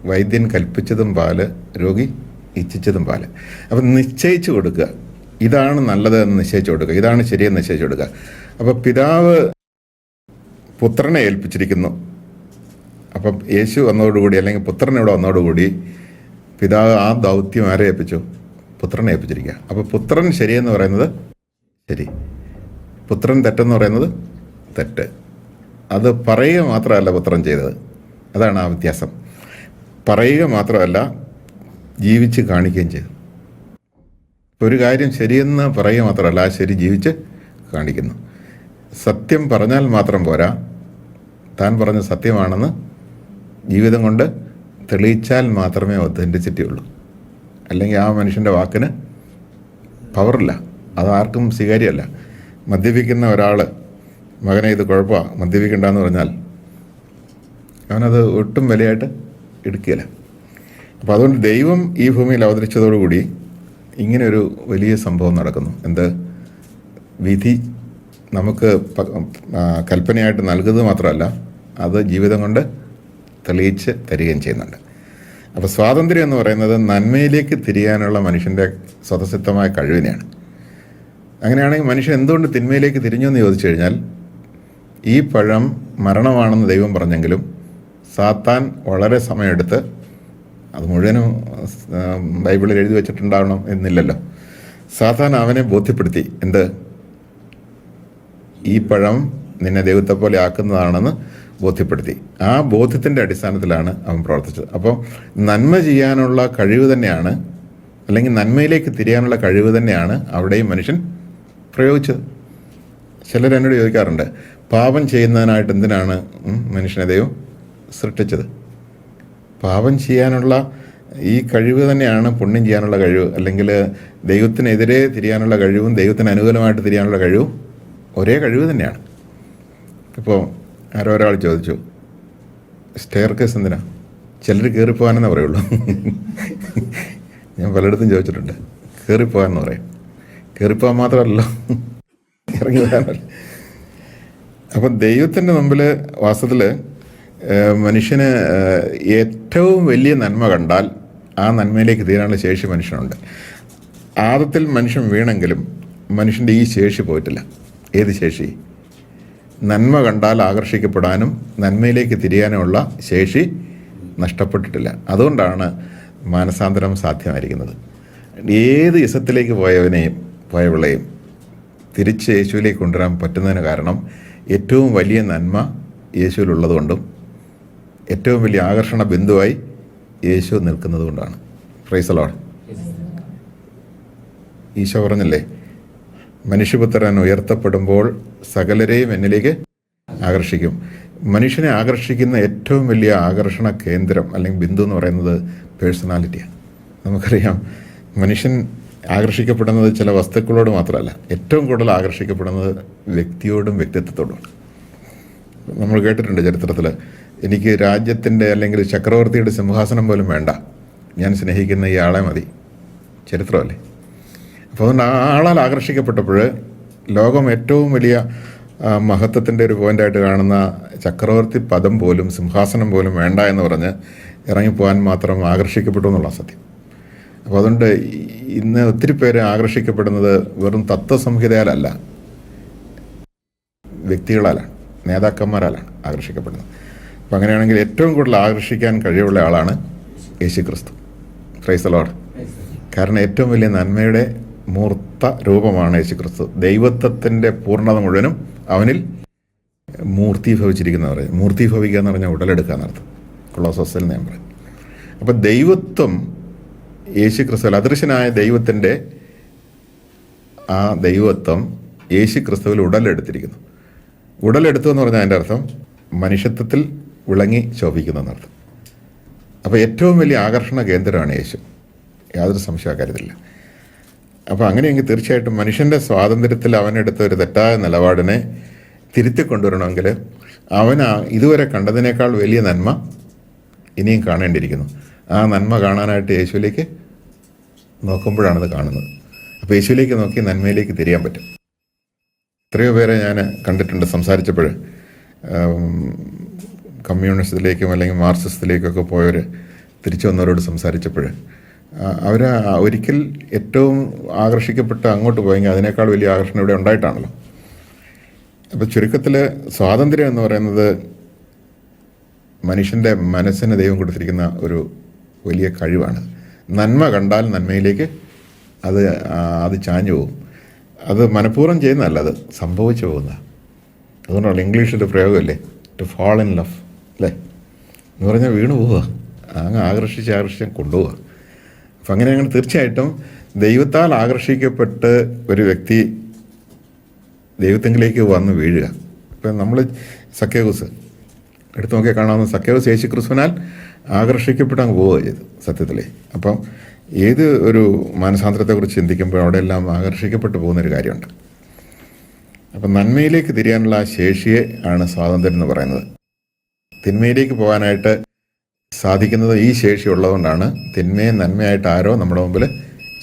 വൈദ്യൻ കൽപ്പിച്ചതും പാല്, രോഗി ഇച്ഛിച്ചതും പാല്. അപ്പം നിശ്ചയിച്ചു കൊടുക്കുക, ഇതാണ് നല്ലത് എന്ന് നിശ്ചയിച്ചു കൊടുക്കുക, ഇതാണ് ശരിയെന്ന് നിശ്ചയിച്ചു കൊടുക്കുക. അപ്പോൾ പിതാവ് പുത്രനെ ഏൽപ്പിച്ചിരിക്കുന്നു. അപ്പം യേശു വന്നതോടുകൂടി, അല്ലെങ്കിൽ പുത്രൻ ഇവിടെ വന്നതോടുകൂടി പിതാവ് ആ ദൗത്യം ആരെ ഏൽപ്പിച്ചു? പുത്രനെ ഏൽപ്പിച്ചിരിക്കുക. അപ്പോൾ പുത്രൻ ശരിയെന്ന് പറയുന്നത് ശരി, പുത്രൻ തെറ്റെന്ന് പറയുന്നത് തെറ്റ്. അത് പറയുക മാത്രമല്ല പുത്രൻ ചെയ്തത്, അതാണ് ആ വ്യത്യാസം. പറയുക മാത്രമല്ല, ജീവിച്ച് കാണിക്കുകയും ചെയ്തു. ഒരു കാര്യം ശരിയെന്ന് പറയുക മാത്രമല്ല, ആ ശരി ജീവിച്ച് കാണിക്കുന്നു. സത്യം പറഞ്ഞാൽ മാത്രം പോരാ, താൻ പറഞ്ഞ സത്യമാണെന്ന് ജീവിതം കൊണ്ട് തെളിയിച്ചാൽ മാത്രമേ ഒതൻറ്റിസിറ്റി ഉള്ളൂ. അല്ലെങ്കിൽ ആ മനുഷ്യൻ്റെ വാക്കിന് പവറില്ല, അതാർക്കും സ്വീകാര്യമല്ല. മദ്യപിക്കുന്ന ഒരാൾ മകനെ ഇത് കുഴപ്പമാണ് മദ്യപിക്കണ്ടെന്ന് പറഞ്ഞാൽ അവനത് ഒട്ടും വിലയായിട്ട് എടുക്കുകയില്ല. അപ്പോൾ അതുകൊണ്ട് ദൈവം ഈ ഭൂമിയിൽ അവതരിച്ചതോടുകൂടി ഇങ്ങനെയൊരു വലിയ സംഭവം നടക്കുന്നു. എന്ത്? വിധി നമുക്ക് കൽപ്പനയായിട്ട് നൽകുന്നത് മാത്രമല്ല, അത് ജീവിതം കൊണ്ട് തെളിയിച്ച് തരികയും ചെയ്യുന്നുണ്ട്. അപ്പോൾ സ്വാതന്ത്ര്യം എന്ന് പറയുന്നത് നന്മയിലേക്ക് തിരിയാനുള്ള മനുഷ്യൻ്റെ സ്വതസിദ്ധമായ കഴിവിനെയാണ്. അങ്ങനെയാണെങ്കിൽ മനുഷ്യൻ എന്തുകൊണ്ട് തിന്മയിലേക്ക് തിരിഞ്ഞു എന്ന് ചോദിച്ചു കഴിഞ്ഞാൽ, ഈ പഴം മരണമാണെന്ന് ദൈവം പറഞ്ഞെങ്കിലും സാത്താൻ വളരെ സമയമെടുത്ത്, അത് മുഴുവനും ബൈബിളിൽ എഴുതി വെച്ചിട്ടുണ്ടാവണം എന്നില്ലല്ലോ, സാത്താൻ അവനെ ബോധ്യപ്പെടുത്തി. എന്ത്? ഈ പഴം നിന്നെ ദൈവത്തെ പോലെ ആക്കുന്നതാണെന്ന് ബോധ്യപ്പെടുത്തി. ആ ബോധ്യത്തിൻ്റെ അടിസ്ഥാനത്തിലാണ് അവൻ പ്രവർത്തിച്ചത്. അപ്പോൾ നന്മ ചെയ്യാനുള്ള കഴിവ് തന്നെയാണ്, അല്ലെങ്കിൽ നന്മയിലേക്ക് തിരിയാനുള്ള കഴിവ് തന്നെയാണ് അവിടെയും മനുഷ്യൻ പ്രയോഗിച്ചത്. ചിലർ എന്നോട് ചോദിക്കാറുണ്ട്, പാപം ചെയ്യുന്നതിനായിട്ട് എന്തിനാണ് മനുഷ്യനെ ദൈവം സൃഷ്ടിച്ചത്? പാപം ചെയ്യാനുള്ള ഈ കഴിവ് തന്നെയാണ് പുണ്യം ചെയ്യാനുള്ള കഴിവ്, അല്ലെങ്കിൽ ദൈവത്തിനെതിരെ തിരിയാനുള്ള കഴിവും ദൈവത്തിന് അനുകൂലമായിട്ട് തിരിയാനുള്ള കഴിവും ഒരേ കഴിവ് തന്നെയാണ്. ഇപ്പോൾ ആരോ ഒരാൾ ചോദിച്ചു, സ്റ്റെയർ കേസ് എന്തിനാ? ചിലർ കയറിപ്പോകാനെന്നേ പറയുള്ളൂ. ഞാൻ പലയിടത്തും ചോദിച്ചിട്ടുണ്ട്, കയറിപ്പോകാനെന്ന് പറയും. കയറിപ്പോകാൻ മാത്രമല്ലോ, ഇറങ്ങി വരാനല്ല. അപ്പം ദൈവത്തിൻ്റെ മുമ്പിൽ വാസ്തവത്തിൽ മനുഷ്യന് ഏറ്റവും വലിയ നന്മ കണ്ടാൽ ആ നന്മയിലേക്ക് തീരാനുള്ള ശേഷി മനുഷ്യനുണ്ട്. ആദത്തിൽ മനുഷ്യൻ വീണെങ്കിലും മനുഷ്യൻ്റെ ഈ ശേഷി പോയിട്ടില്ല. ഏത് ശേഷി? നന്മ കണ്ടാൽ ആകർഷിക്കപ്പെടാനും നന്മയിലേക്ക് തിരിയാനുമുള്ള ശേഷി നഷ്ടപ്പെട്ടിട്ടില്ല. അതുകൊണ്ടാണ് മാനസാന്തരം സാധ്യമായിരിക്കുന്നത്. ഏത് ഇസത്തിലേക്ക് പോയവളെയും തിരിച്ച് യേശുവിലേക്ക് കൊണ്ടുവരാൻ പറ്റുന്നതിന് കാരണം ഏറ്റവും വലിയ നന്മ യേശുവിലുള്ളതുകൊണ്ടും ഏറ്റവും വലിയ ആകർഷണ ബിന്ദുവായി യേശു നിൽക്കുന്നത് കൊണ്ടാണ്. Praise the Lord. ഈശോ പറഞ്ഞില്ലേ, മനുഷ്യപുത്രൻ ഉയർത്തപ്പെടുമ്പോൾ സകലരെയും എന്നിലേക്ക് ആകർഷിക്കും. മനുഷ്യനെ ആകർഷിക്കുന്ന ഏറ്റവും വലിയ ആകർഷണ കേന്ദ്രം അല്ലെങ്കിൽ ബിന്ദു എന്ന് പറയുന്നത് പേഴ്സണാലിറ്റിയാണ്. നമുക്കറിയാം, മനുഷ്യൻ ആകർഷിക്കപ്പെടുന്നത് ചില വസ്തുക്കളോട് മാത്രമല്ല, ഏറ്റവും കൂടുതൽ ആകർഷിക്കപ്പെടുന്നത് വ്യക്തിയോടും വ്യക്തിത്വത്തോടുമാണ്. നമ്മൾ കേട്ടിട്ടുണ്ട് ചരിത്രത്തിൽ, എനിക്ക് രാജ്യത്തിൻ്റെ അല്ലെങ്കിൽ ചക്രവർത്തിയുടെ സിംഹാസനം പോലും വേണ്ട, ഞാൻ സ്നേഹിക്കുന്ന ഈ ആളെ മതി. ചരിത്രമല്ലേ? അപ്പോൾ അതുകൊണ്ട് ആ ആളാൽ ആകർഷിക്കപ്പെട്ടപ്പോൾ ലോകം ഏറ്റവും വലിയ മഹത്വത്തിൻ്റെ ഒരു പോയിൻ്റായിട്ട് കാണുന്ന ചക്രവർത്തി പദം പോലും സിംഹാസനം പോലും വേണ്ട എന്ന് പറഞ്ഞ് ഇറങ്ങിപ്പോകാൻ മാത്രം ആകർഷിക്കപ്പെട്ടു എന്നുള്ള സത്യം. അപ്പോൾ അതുകൊണ്ട് ഇന്ന് ഒത്തിരി പേര് ആകർഷിക്കപ്പെടുന്നത് വെറും തത്വസംഹിതയാലല്ല, വ്യക്തികളാലാണ്, നേതാക്കന്മാരാലാണ് ആകർഷിക്കപ്പെടുന്നത്. അപ്പോൾ അങ്ങനെയാണെങ്കിൽ ഏറ്റവും കൂടുതൽ ആകർഷിക്കാൻ കഴിവുള്ള ആളാണ് യേശു ക്രിസ്തു. Praise the Lord. കാരണം ഏറ്റവും വലിയ നന്മയുടെ മൂർത്ത രൂപമാണ് യേശു ക്രിസ്തു. ദൈവത്വത്തിൻ്റെ പൂർണ്ണത മുഴുവനും അവനിൽ മൂർത്തീഭവിച്ചിരിക്കുന്ന പറയും. മൂർത്തീഭവിക്കുക എന്ന് പറഞ്ഞാൽ ഉടലെടുക്കുക എന്നർത്ഥം. കൊളോസോസിൽ ഞാൻ പറയും. അപ്പോൾ ദൈവത്വം യേശു ക്രിസ്തുവിൽ, അദൃശ്യനായ ദൈവത്തിൻ്റെ ആ ദൈവത്വം യേശു ക്രിസ്തുവിൽ ഉടലെടുത്തിരിക്കുന്നു. ഉടലെടുത്തു എന്ന് പറഞ്ഞാൽ അതിൻ്റെ അർത്ഥം മനുഷ്യത്വത്തിൽ വിളങ്ങി ശോഭിക്കുന്നു എന്നർത്ഥം. അപ്പോൾ ഏറ്റവും വലിയ ആകർഷണ കേന്ദ്രമാണ് യേശു, യാതൊരു സംശയ കാര്യത്തില്ല. അപ്പോൾ അങ്ങനെയെങ്കിൽ തീർച്ചയായിട്ടും മനുഷ്യൻ്റെ സ്വാതന്ത്ര്യത്തിൽ അവനെടുത്ത ഒരു തെറ്റായ നിലപാടിനെ തിരുത്തി കൊണ്ടുവരണമെങ്കിൽ അവൻ ഇതുവരെ കണ്ടതിനേക്കാൾ വലിയ നന്മ ഇനിയും കാണേണ്ടിയിരിക്കുന്നു. ആ നന്മ കാണാനായിട്ട് യേശുവിലേക്ക് നോക്കുമ്പോഴാണത് കാണുന്നത്. അപ്പോൾ യേശുവിലേക്ക് നോക്കി നന്മയിലേക്ക് തിരിയാൻ പറ്റും. എത്രയോ പേരെ ഞാൻ കണ്ടിട്ടുണ്ട് സംസാരിച്ചപ്പോൾ, കമ്മ്യൂണിസത്തിലേക്കും അല്ലെങ്കിൽ മാർക്സിസത്തിലേക്കൊക്കെ പോയവർ തിരിച്ചു വന്നവരോട് സംസാരിച്ചപ്പോൾ അവർ ഒരിക്കൽ ഏറ്റവും ആകർഷിക്കപ്പെട്ട് അങ്ങോട്ട് പോയെങ്കിൽ അതിനേക്കാൾ വലിയ ആകർഷണം ഇവിടെ ഉണ്ടായിട്ടാണല്ലോ. അപ്പോൾ ചുരുക്കത്തിൽ സ്വാതന്ത്ര്യം എന്ന് പറയുന്നത് മനുഷ്യൻ്റെ മനസ്സിന് ദൈവം കൊടുത്തിരിക്കുന്ന ഒരു വലിയ കഴിവാണ്. നന്മ കണ്ടാൽ നന്മയിലേക്ക് അത് ചാഞ്ഞു പോകും. അത് മനഃപൂർവ്വം ചെയ്യുന്നതല്ല, അത് സംഭവിച്ചു പോകുന്ന. അതുകൊണ്ടാണ് ഇംഗ്ലീഷിൻ്റെ പ്രയോഗമല്ലേ, ടു ഫാൾ ഇൻ ലവ്, അല്ലേ എന്ന് പറഞ്ഞാൽ വീണ് പോവുക, അങ്ങ് ആകർഷിച്ച് കൊണ്ടുപോവുക. അപ്പം അങ്ങനെ തീർച്ചയായിട്ടും ദൈവത്താൽ ആകർഷിക്കപ്പെട്ട് ഒരു വ്യക്തി ദൈവത്തെങ്കിലേക്ക് വന്ന് വീഴുക. ഇപ്പം നമ്മൾ സക്കേവൂസ് എടുത്തു നോക്കിയാൽ കാണാവുന്ന സക്കേവൂസ് യേശു ക്രിസ്തുവിനാൽ ആകർഷിക്കപ്പെട്ട് അങ്ങ് പോവുക ചെയ്തു സത്യത്തിലേ. അപ്പം ഏത് ഒരു മാനസാന്തരത്തെക്കുറിച്ച് ചിന്തിക്കുമ്പോൾ അവിടെയെല്ലാം ആകർഷിക്കപ്പെട്ടു പോകുന്നൊരു കാര്യമുണ്ട്. അപ്പം നന്മയിലേക്ക് തിരിയാനുള്ള ആ ശേഷിയെ ആണ് സ്വാതന്ത്ര്യം എന്ന് പറയുന്നത്. തിന്മയിലേക്ക് പോകാനായിട്ട് സാധിക്കുന്നത് ഈ ശേഷി ഉള്ളതുകൊണ്ടാണ്. തിന്മയെ നന്മയായിട്ട് ആരോ നമ്മുടെ മുമ്പിൽ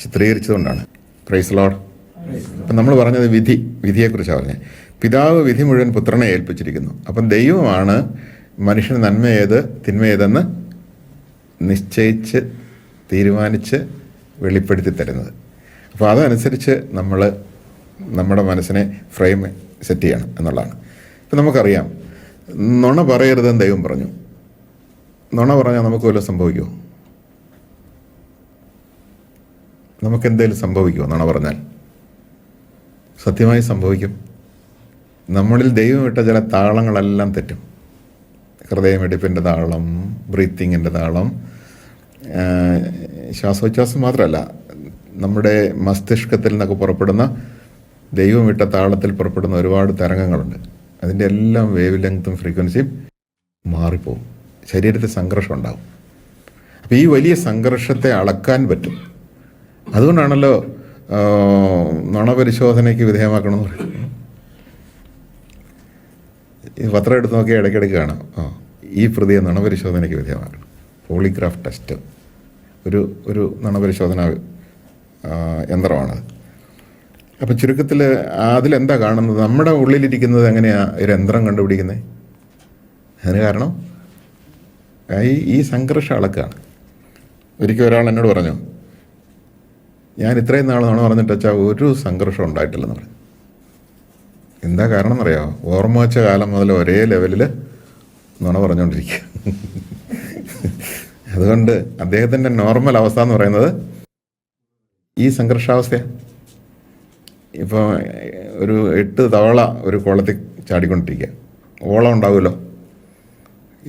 ചിത്രീകരിച്ചതുകൊണ്ടാണ്. Praise Lord. അപ്പം നമ്മൾ പറഞ്ഞത് വിധിയെക്കുറിച്ചാണ് പറഞ്ഞത്. പിതാവ് വിധി മുഴുവൻ പുത്രനെ ഏൽപ്പിച്ചിരിക്കുന്നു. അപ്പം ദൈവമാണ് മനുഷ്യന് നന്മ ഏത് തിന്മ ഏതെന്ന് നിശ്ചയിച്ച് തീരുമാനിച്ച് വെളിപ്പെടുത്തി തരുന്നത്. അപ്പോൾ അതനുസരിച്ച് നമ്മൾ നമ്മുടെ മനസ്സിനെ ഫ്രെയിം സെറ്റ് ചെയ്യണം എന്നുള്ളതാണ്. ഇപ്പം നമുക്കറിയാം, നുണ പറയരുതെന്ന് ദൈവം പറഞ്ഞു. നുണ പറഞ്ഞാൽ നമുക്ക് വല്ലതും സംഭവിക്കുമോ? നമുക്കെന്തെങ്കിലും സംഭവിക്കുമോ നുണ പറഞ്ഞാൽ? സത്യമായി സംഭവിക്കും. നമ്മളിൽ ദൈവം ഇട്ട ചില താളങ്ങളെല്ലാം തെറ്റും. ഹൃദയമിടിപ്പിൻ്റെ താളം, ബ്രീത്തിങ്ങിൻ്റെ താളം, ശ്വാസോച്ഛ്വാസം മാത്രമല്ല, നമ്മുടെ മസ്തിഷ്കത്തിൽ നിന്നൊക്കെ പുറപ്പെടുന്ന ദൈവമിട്ട താളത്തിൽ പുറപ്പെടുന്ന ഒരുപാട് തരംഗങ്ങളുണ്ട്. അതിൻ്റെ എല്ലാം വേവ് ലെങ്ത്തും ഫ്രീക്വൻസിയും മാറിപ്പോവും. ശരീരത്തിൽ സംഘർഷം ഉണ്ടാവും. അപ്പോൾ ഈ വലിയ സംഘർഷത്തെ അളക്കാൻ പറ്റും. അതുകൊണ്ടാണല്ലോ നുണപരിശോധനയ്ക്ക് വിധേയമാക്കണമെന്ന് പറയും. ഈ പത്രം എടുത്ത് നോക്കിയാൽ ഇടയ്ക്കിടയ്ക്ക് കാണാം, ഈ പ്രതിയെ നുണപരിശോധനയ്ക്ക് വിധേയമാക്കണം. പോളിഗ്രാഫ് ടെസ്റ്റ് ഒരു നുണപരിശോധന യന്ത്രമാണത്. അപ്പം ചുരുക്കത്തിൽ അതിലെന്താ കാണുന്നത്? നമ്മുടെ ഉള്ളിലിരിക്കുന്നത് എങ്ങനെയാണ് ഒരു യന്ത്രം കണ്ടുപിടിക്കുന്നത്? അതിന് കാരണം ഈ സംഘർഷം അളക്കാണ്. ഒരിക്കൽ ഒരാൾ എന്നോട് പറഞ്ഞു, ഞാൻ ഇത്രയും നാൾ നുണ പറഞ്ഞിട്ട് വെച്ചാൽ ഒരു സംഘർഷം ഉണ്ടായിട്ടില്ലെന്ന് പറഞ്ഞു. എന്താ കാരണം എന്നറിയാമോ? ഓർമ്മ വെച്ച കാലം മുതൽ ഒരേ ലെവലിൽ നുണ പറഞ്ഞുകൊണ്ടിരിക്കുക. അതുകൊണ്ട് അദ്ദേഹത്തിൻ്റെ നോർമൽ അവസ്ഥ എന്ന് പറയുന്നത് ഈ സംഘർഷാവസ്ഥയാണ്. ഇപ്പോൾ ഒരു 8 തവള ഒരു കുളത്തിൽ ചാടിക്കൊണ്ടിരിക്കുക, ഓളം ഉണ്ടാവുമല്ലോ.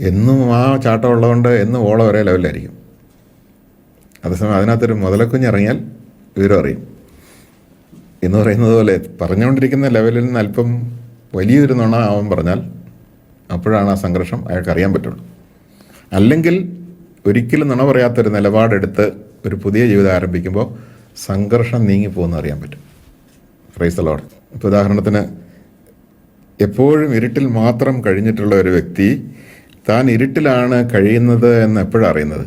എന്നും ആ ചാട്ടം ഉള്ളതുകൊണ്ട് എന്നും ഓളം ഒരേ ലെവലിലായിരിക്കും. അതേസമയം അതിനകത്തൊരു മുതലക്കുഞ്ഞ് ഇറങ്ങിയാൽ വിവരം അറിയും എന്ന് പറയുന്നത് പോലെ പറഞ്ഞുകൊണ്ടിരിക്കുന്ന ലെവലിൽ നിന്ന് അല്പം വലിയൊരു നുണ അവൻ പറഞ്ഞാൽ അപ്പോഴാണ് ആ സംഘർഷം അയാൾക്ക് അറിയാൻ പറ്റുള്ളൂ. അല്ലെങ്കിൽ ഒരിക്കലും നുണ പറയാത്തൊരു നിലപാടെടുത്ത് ഒരു പുതിയ ജീവിതം ആരംഭിക്കുമ്പോൾ സംഘർഷം നീങ്ങിപ്പോകുമെന്ന് അറിയാൻ പറ്റും. Praise the Lord. ഇപ്പോൾ ഉദാഹരണത്തിന്, എപ്പോഴും ഇരുട്ടിൽ മാത്രം കഴിഞ്ഞിട്ടുള്ള ഒരു വ്യക്തി താൻ ഇരുട്ടിലാണ് കഴിയുന്നത് എന്ന് എപ്പോഴാണ് അറിയുന്നത്?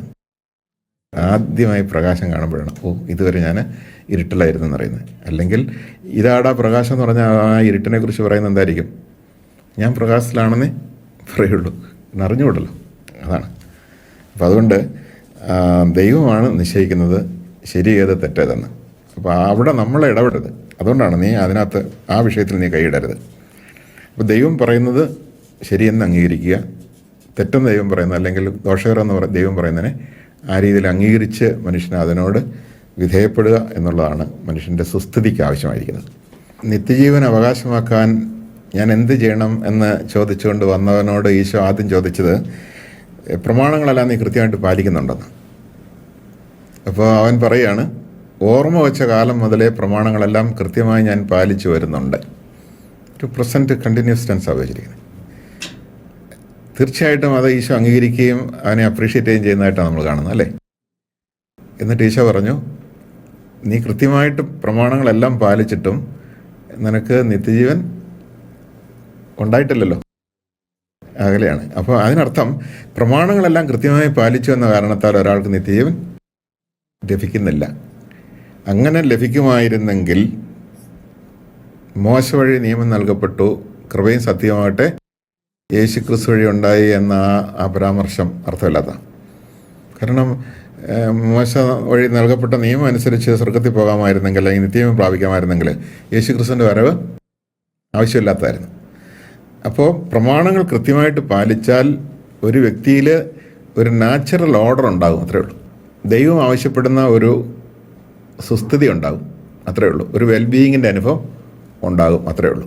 ആദ്യമായി പ്രകാശം കാണുമ്പോഴാണ്. ഇതുവരെ ഞാൻ ഇരുട്ടിലായിരുന്നു എന്നറിയുന്നത്. അല്ലെങ്കിൽ ഇതാടാ പ്രകാശം എന്ന് പറഞ്ഞാൽ ആ ഇരുട്ടിനെ കുറിച്ച് പറയുന്നത് എന്തായിരിക്കും? ഞാൻ പ്രകാശത്തിലാണെന്നേ പറയുള്ളൂ, അറിഞ്ഞുകൂടല്ലോ. അതാണ്. അപ്പം അതുകൊണ്ട് ദൈവമാണ് നിശ്ചയിക്കുന്നത് ശരി ഏത് തെറ്റേതെന്ന്. അപ്പോൾ അവിടെ നമ്മൾ ഇടപെടരുത്. അതുകൊണ്ടാണ് നീ അതിനകത്ത് ആ വിഷയത്തിൽ നീ കൈയിടരുത്. അപ്പോൾ ദൈവം പറയുന്നത് ശരിയെന്ന് അംഗീകരിക്കുക, തെറ്റെന്ന് ദൈവം പറയുന്നത് അല്ലെങ്കിൽ ദോഷകരമെന്ന് ദൈവം പറയുന്നതിനെ ആ രീതിയിൽ അംഗീകരിച്ച് മനുഷ്യന് അതിനോട് വിധേയപ്പെടുക എന്നുള്ളതാണ് മനുഷ്യൻ്റെ സുസ്ഥിതിക്ക് ആവശ്യമായിരിക്കുന്നത്. നിത്യജീവൻ അവകാശമാക്കാൻ ഞാൻ എന്ത് ചെയ്യണം എന്ന് ചോദിച്ചുകൊണ്ട് വന്നവനോട് ഈശോ ആദ്യം ചോദിച്ചത്, പ്രമാണങ്ങളെല്ലാം നീ കൃത്യമായിട്ട് പാലിക്കുന്നുണ്ടെന്ന്. അപ്പോൾ അവൻ പറയുകയാണ്, ഓർമ്മ വെച്ച കാലം മുതലേ പ്രമാണങ്ങളെല്ലാം കൃത്യമായി ഞാൻ പാലിച്ചു വരുന്നുണ്ട്. ഒരു പ്രസൻറ്റ് കണ്ടിന്യൂസ് ടെൻസാണ് വെച്ചിരിക്കുന്നത്. തീർച്ചയായിട്ടും അത് ഈശോ അംഗീകരിക്കുകയും അവനെ അപ്രീഷിയേറ്റ് ചെയ്യുകയും ചെയ്യുന്നതായിട്ടാണ് നമ്മൾ കാണുന്നത്, അല്ലേ? എന്നിട്ട് ഈശോ പറഞ്ഞു, നീ കൃത്യമായിട്ട് പ്രമാണങ്ങളെല്ലാം പാലിച്ചിട്ടും നിനക്ക് നിത്യജീവൻ ഉണ്ടായിട്ടില്ലല്ലോ, അകലെയാണ്. അപ്പോൾ അതിനർത്ഥം പ്രമാണങ്ങളെല്ലാം കൃത്യമായി പാലിച്ചു എന്ന കാരണത്താൽ ഒരാൾക്ക് നിത്യജീവൻ ലഭിക്കുന്നില്ല. അങ്ങനെ ലഭിക്കുമായിരുന്നെങ്കിൽ മോശ വഴി നിയമം നൽകപ്പെട്ടു, കൃപയും സത്യമാകട്ടെ യേശു ക്രിസ്തു വഴി ഉണ്ടായി എന്ന ആ പരാമർശം അർത്ഥമില്ലാത്തതാണ്. കാരണം മോശ വഴി നൽകപ്പെട്ട നിയമം അനുസരിച്ച് സ്വർഗ്ഗത്തിൽ പോകാമായിരുന്നെങ്കിൽ അല്ലെങ്കിൽ നിത്യജീവൻ പ്രാപിക്കാമായിരുന്നെങ്കിൽ യേശു ക്രിസ്തുവിൻ്റെ വരവ് ആവശ്യമില്ലാത്തതായിരുന്നു. അപ്പോൾ പ്രമാണങ്ങൾ കൃത്യമായിട്ട് പാലിച്ചാൽ ഒരു വ്യക്തിയിൽ ഒരു നാച്ചുറൽ ഓർഡർ ഉണ്ടാകും, അത്രയേ ഉള്ളൂ. ദൈവം ആവശ്യപ്പെടുന്ന ഒരു സുസ്ഥിതി ഉണ്ടാകും, അത്രയേ ഉള്ളൂ. ഒരു വെൽബീയിങ്ങിൻ്റെ അനുഭവം ഉണ്ടാകും, അത്രയേ ഉള്ളൂ.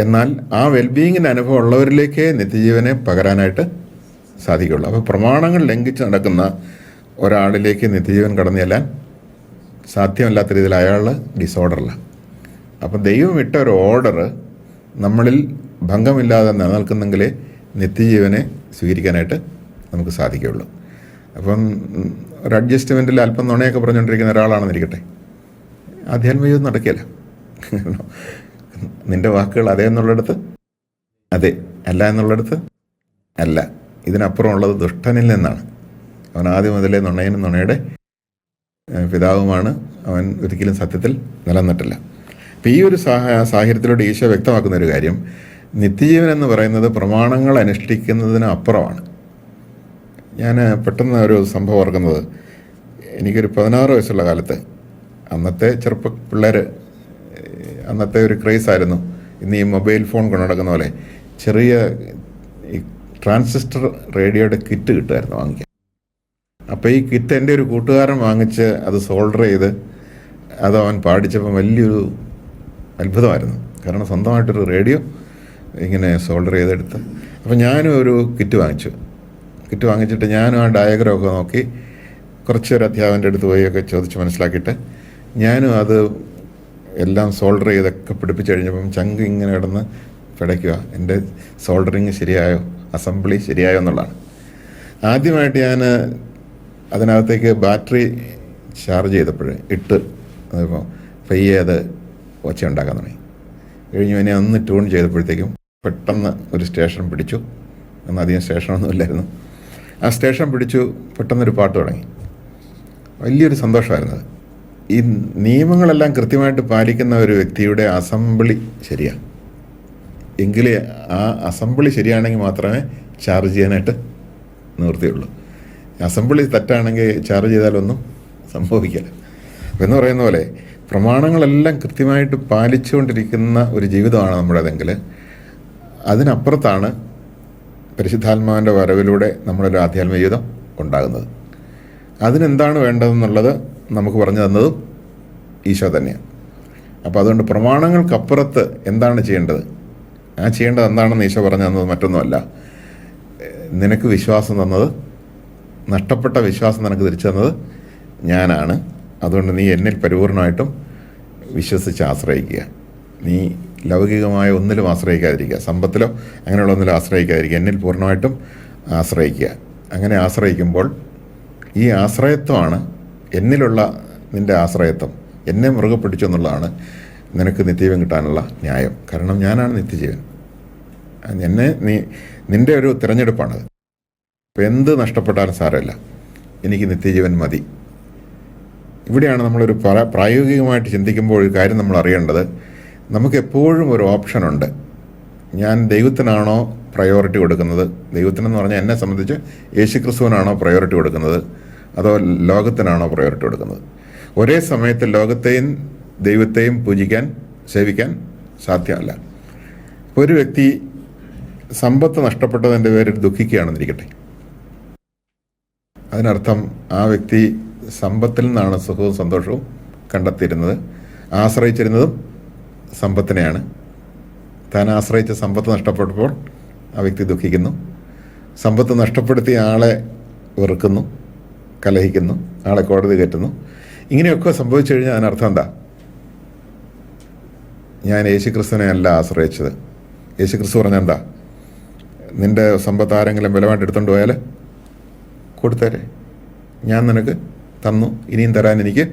എന്നാൽ ആ വെൽബീയിങ്ങിൻ്റെ അനുഭവം ഉള്ളവരിലേക്ക് നിത്യജീവനെ പകരാനായിട്ട് സാധിക്കുകയുള്ളൂ. അപ്പോൾ പ്രമാണങ്ങൾ ലംഘിച്ച് നടക്കുന്ന ഒരാളിലേക്ക് നിത്യജീവൻ കടന്നു ചെല്ലാൻ സാധ്യമല്ലാത്ത രീതിയിൽ അയാൾ ഡിസോർഡറിലാണ്. അപ്പം ദൈവം ഇട്ട ഒരു ഓർഡർ നമ്മളിൽ ഭംഗമില്ലാതെ നിലനിൽക്കുന്നെങ്കിലേ നിത്യജീവനെ സ്വീകരിക്കാനായിട്ട് നമുക്ക് സാധിക്കുകയുള്ളൂ. അപ്പം ഒരു അഡ്ജസ്റ്റ്മെൻറ്റിൽ അല്പം നുണയൊക്കെ പറഞ്ഞുകൊണ്ടിരിക്കുന്ന ഒരാളാണെന്നിരിക്കട്ടെ, ആധ്യാത്മിക ജീവിതം നടക്കില്ല. നിൻ്റെ വാക്കുകൾ അതേ എന്നുള്ളിടത്ത് അതെ, അല്ല എന്നുള്ളിടത്ത് അല്ല. ഇതിനപ്പുറം ഉള്ളത് ദുഷ്ടനിൽ നിന്നാണ്. അവൻ ആദ്യം മുതലേ നുണയനും നുണയുടെ പിതാവുമാണ്. അവൻ ഒരിക്കലും സത്യത്തിൽ നിലനിന്നിട്ടില്ല. അപ്പം ഈ ഒരു സാഹചര്യത്തിലൂടെ ഈശോ വ്യക്തമാക്കുന്ന ഒരു കാര്യം, നിത്യജീവൻ എന്ന് പറയുന്നത് പ്രമാണങ്ങൾ അനുഷ്ഠിക്കുന്നതിന് അപ്പുറമാണ്. ഞാൻ പെട്ടെന്ന് ഒരു സംഭവം ഓർക്കുന്നത്, എനിക്കൊരു 16 വയസ്സുള്ള കാലത്ത്, അന്നത്തെ പിള്ളേർ അന്നത്തെ ഒരു ക്രേസായിരുന്നു. ഇന്ന് ഈ മൊബൈൽ ഫോൺ കൊണ്ടു നടക്കുന്ന പോലെ ചെറിയ ഈ ട്രാൻസിസ്റ്റർ റേഡിയോയുടെ കിറ്റ് കിട്ടുമായിരുന്നു വാങ്ങിക്കാൻ. അപ്പോൾ ഈ കിറ്റ് എൻ്റെ ഒരു കൂട്ടുകാരൻ വാങ്ങിച്ച് അത് സോൾഡർ ചെയ്ത് അത് അവൻ പാടിച്ചപ്പോൾ വലിയൊരു അത്ഭുതമായിരുന്നു. കാരണം സ്വന്തമായിട്ടൊരു റേഡിയോ ഇങ്ങനെ സോൾഡർ ചെയ്തെടുത്ത്. അപ്പോൾ ഞാനും ഒരു കിറ്റ് വാങ്ങിച്ചിട്ട് ഞാനും ആ ഡയഗ്രാമൊക്കെ നോക്കി കുറച്ചൊരു അധ്യാപകൻ്റെ അടുത്ത് പോയി ഒക്കെ ചോദിച്ച് മനസ്സിലാക്കിയിട്ട് ഞാനും അത് എല്ലാം സോൾഡർ ചെയ്തൊക്കെ പിടിപ്പിച്ച് കഴിഞ്ഞപ്പം ചങ്ക് ഇങ്ങനെ കിടന്ന് പിടയ്ക്കുക, എൻ്റെ സോൾഡറിങ് ശരിയായോ, അസംബ്ലി ശരിയായോ എന്നുള്ളതാണ്. ആദ്യമായിട്ട് ഞാൻ അതിനകത്തേക്ക് ബാറ്ററി ചാർജ് ചെയ്തപ്പോൾ അതിപ്പോൾ പയ്യെ അത് ഒച്ച ഉണ്ടാക്കാൻ തുടങ്ങി. കഴിഞ്ഞു എന്നെ ഒന്ന് ട്യൂൺ ചെയ്തപ്പോഴത്തേക്കും പെട്ടെന്ന് ഒരു സ്റ്റേഷൻ പിടിച്ചു. അന്ന് അധികം സ്റ്റേഷനൊന്നും ഇല്ലായിരുന്നു. ആ സ്റ്റേഷൻ പിടിച്ചു, പെട്ടെന്നൊരു പാട്ട് തുടങ്ങി. വലിയൊരു സന്തോഷമായിരുന്നത്. ഈ നിയമങ്ങളെല്ലാം കൃത്യമായിട്ട് പാലിക്കുന്ന ഒരു വ്യക്തിയുടെ അസംബ്ലി ശരിയാണ്. എങ്കിൽ ആ അസംബ്ലി ശരിയാണെങ്കിൽ മാത്രമേ ചാർജ് ചെയ്യാനായിട്ട് നിവൃത്തിയുള്ളൂ. അസംബ്ലി തെറ്റാണെങ്കിൽ ചാർജ് ചെയ്താലൊന്നും സംഭവിക്കില്ല. എന്ന് പറയുന്ന പോലെ പ്രമാണങ്ങളെല്ലാം കൃത്യമായിട്ട് പാലിച്ചുകൊണ്ടിരിക്കുന്ന ഒരു ജീവിതമാണ് നമ്മുടേതെങ്കിൽ അതിനപ്പുറത്താണ് പരിശുദ്ധാത്മാവിൻ്റെ വരവിലൂടെ നമ്മളൊരു ആധ്യാത്മിക ജീവിതം ഉണ്ടാകുന്നത്. അതിനെന്താണ് വേണ്ടതെന്നുള്ളത് നമുക്ക് പറഞ്ഞു തന്നതും ഈശോ തന്നെയാണ്. അപ്പോൾ അതുകൊണ്ട് പ്രമാണങ്ങൾക്കപ്പുറത്ത് എന്താണ് ചെയ്യേണ്ടത്, ആ ചെയ്യേണ്ടത് എന്താണെന്ന് ഈശോ പറഞ്ഞു തന്നത് മറ്റൊന്നുമല്ല. നിനക്ക് വിശ്വാസം തന്നത്, നഷ്ടപ്പെട്ട വിശ്വാസം നിനക്ക് തിരിച്ചു തന്നത് ഞാനാണ്. അതുകൊണ്ട് നീ എന്നിൽ പരിപൂർണമായിട്ടും വിശ്വസിച്ച് ആശ്രയിക്കുക. നീ ലൗകികമായ ഒന്നിലും ആശ്രയിക്കാതിരിക്കുക, സമ്പത്തിലോ അങ്ങനെയുള്ള ഒന്നിലും ആശ്രയിക്കാതിരിക്കുക, എന്നിൽ പൂർണ്ണമായിട്ടും ആശ്രയിക്കുക. അങ്ങനെ ആശ്രയിക്കുമ്പോൾ ഈ ആശ്രയത്വമാണ്, എന്നിലുള്ള നിൻ്റെ ആശ്രയത്വം, എന്നെ മുറുകെ പിടിച്ചു എന്നുള്ളതാണ് നിനക്ക് നിത്യജീവൻ കിട്ടാനുള്ള ന്യായം. കാരണം ഞാനാണ് നിത്യജീവൻ. നിൻ്റെ ഒരു തിരഞ്ഞെടുപ്പാണത്. അപ്പോൾ എന്ത് നഷ്ടപ്പെട്ടാലും സാരമില്ല, എനിക്ക് നിത്യജീവൻ മതി. ഇവിടെയാണ് നമ്മളൊരു പ്രായോഗികമായിട്ട് ചിന്തിക്കുമ്പോൾ ഒരു കാര്യം നമ്മൾ അറിയേണ്ടത്, നമുക്കെപ്പോഴും ഒരു ഓപ്ഷനുണ്ട്. ഞാൻ ദൈവത്തിനാണോ പ്രയോറിറ്റി കൊടുക്കുന്നത്, ദൈവത്തിനെന്ന് പറഞ്ഞാൽ എന്നെ സംബന്ധിച്ച് യേശുക്രിസ്തുവിനാണോ പ്രയോറിറ്റി കൊടുക്കുന്നത്, അതോ ലോകത്തിനാണോ പ്രയോറിറ്റി കൊടുക്കുന്നത്? ഒരേ സമയത്ത് ലോകത്തെയും ദൈവത്തെയും പൂജിക്കാൻ, സേവിക്കാൻ സാധ്യമല്ല. ഒരു വ്യക്തി സമ്പത്ത് നഷ്ടപ്പെട്ടതിൻ്റെ പേരിൽ ദുഃഖിക്കുകയാണെന്നിരിക്കട്ടെ, അതിനർത്ഥം ആ വ്യക്തി സമ്പത്തിൽ നിന്നാണ് സുഖവും സന്തോഷവും കണ്ടെത്തിയിരുന്നത്, ആശ്രയിച്ചിരുന്നതും സമ്പത്തിനെയാണ്. താൻ ആശ്രയിച്ച സമ്പത്ത് നഷ്ടപ്പെട്ടപ്പോൾ ആ വ്യക്തി ദുഃഖിക്കുന്നു, സമ്പത്ത് നഷ്ടപ്പെടുത്തിയ ആളെ വെറുക്കുന്നു, കലഹിക്കുന്നു, ആളെ കോടതി കയറ്റുന്നു. ഇങ്ങനെയൊക്കെ സംഭവിച്ചു കഴിഞ്ഞാൽ അതിനർത്ഥം എന്താ? ഞാൻ യേശുക്രിസ്തുവിനെ അല്ല ആശ്രയിച്ചത്. യേശുക്രിസ്തു പറഞ്ഞാൽ എന്താ? നിൻ്റെ സമ്പത്ത് ആരെങ്കിലും ബലമായിട്ട് എടുത്തുകൊണ്ട് പോയാൽ കൊടുത്തേരെ, ഞാൻ നിനക്ക് തന്നു, ഇനിയും തരാൻ എനിക്ക്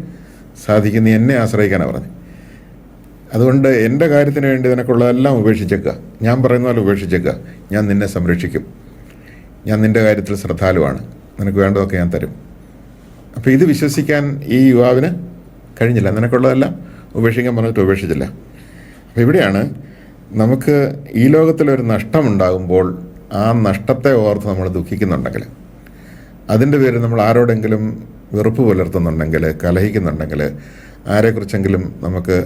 സാധിക്കും, നീ എന്നെ ആശ്രയിക്കാനാണ് പറഞ്ഞത്. അതുകൊണ്ട് എൻ്റെ കാര്യത്തിന് വേണ്ടി നിനക്കുള്ളതെല്ലാം ഉപേക്ഷിച്ചേക്കുക, ഞാൻ പറയുന്ന പോലെ ഉപേക്ഷിച്ചേക്കുക, ഞാൻ നിന്നെ സംരക്ഷിക്കും, ഞാൻ നിൻ്റെ കാര്യത്തിൽ ശ്രദ്ധാലുവാണ്, നിനക്ക് വേണ്ടതൊക്കെ ഞാൻ തരും. അപ്പോൾ ഇത് വിശ്വസിക്കാൻ ഈ യുവാവിന് കഴിഞ്ഞില്ല. നിനക്കുള്ളതെല്ലാം ഉപേക്ഷിക്കാൻ പറഞ്ഞിട്ട് ഉപേക്ഷിച്ചില്ല. അപ്പോൾ ഇവിടെയാണ് നമുക്ക് ഈ ലോകത്തിലൊരു നഷ്ടമുണ്ടാകുമ്പോൾ ആ നഷ്ടത്തെ ഓർത്ത് നമ്മൾ ദുഃഖിക്കുന്നുണ്ടെങ്കിൽ, അതിൻ്റെ പേരിൽ നമ്മൾ ആരോടെങ്കിലും വെറുപ്പ് പുലർത്തുന്നുണ്ടെങ്കിൽ, കലഹിക്കുന്നുണ്ടെങ്കിൽ, ആരെക്കുറിച്ചെങ്കിലും നമുക്ക്